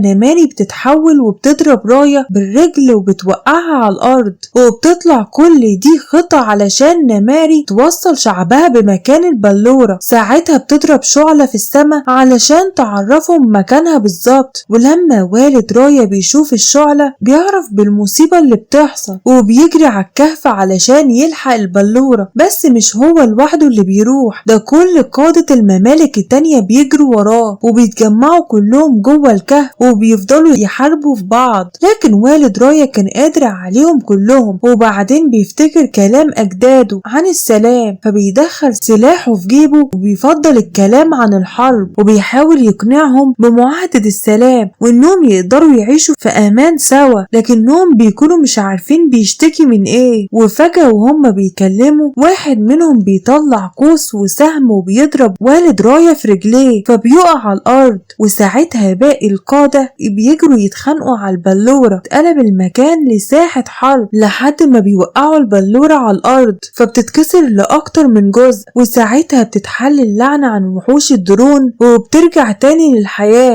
نماري بتتحول وبتضرب رايا بالرجل وبتوقعها على الأرض، وبتطلع كل دي خطة علشان نماري توصل شعبها بمكان البلورة. ساعتها بتضرب شعلة في السماء علشان تعرفهم مكانها بالظبط، ولما والد رايا بيشوف الشعلة بيعرف بالمصيبة اللي بتحصل وبيجري على الكهف علشان يلحق البلورة. بس مش هو لوحده اللي بيروح، ده كل قادة الممالك التانية بيجروا وراه وبيتجمعوا كلهم جوه الكهف وبيفضلوا يحاربوا في بعض. لكن والد رايا كان قادر عليهم كلهم، وبعدين بيفتكر كلام أجداده عن السلام فبيدخل سلاحه في جيبه وبيفضل الكلام عن الحرب، وبيحاول يقنعهم بمعاهدة السلام وإنهم يقدروا يعيشوا في أمان سوا، لكنهم بيكونوا مش عارفين بيشتكي من إيه. وفجأة وهم بيتكلموا واحد منهم بيطلع قوس وسهم وبيضرب والد رايا في رجليه فبيقع على الأرض. وساعتها باقي القادة بيجروا يتخانقوا على البلورة، اتقلب المكان لساحة حرب لحد ما بيوقعوا البلورة على الأرض فبتتكسر لأكتر من جزء. وساعتها بتتحل اللعنة عن وحوش الدرون وبترجع تاني للحياة.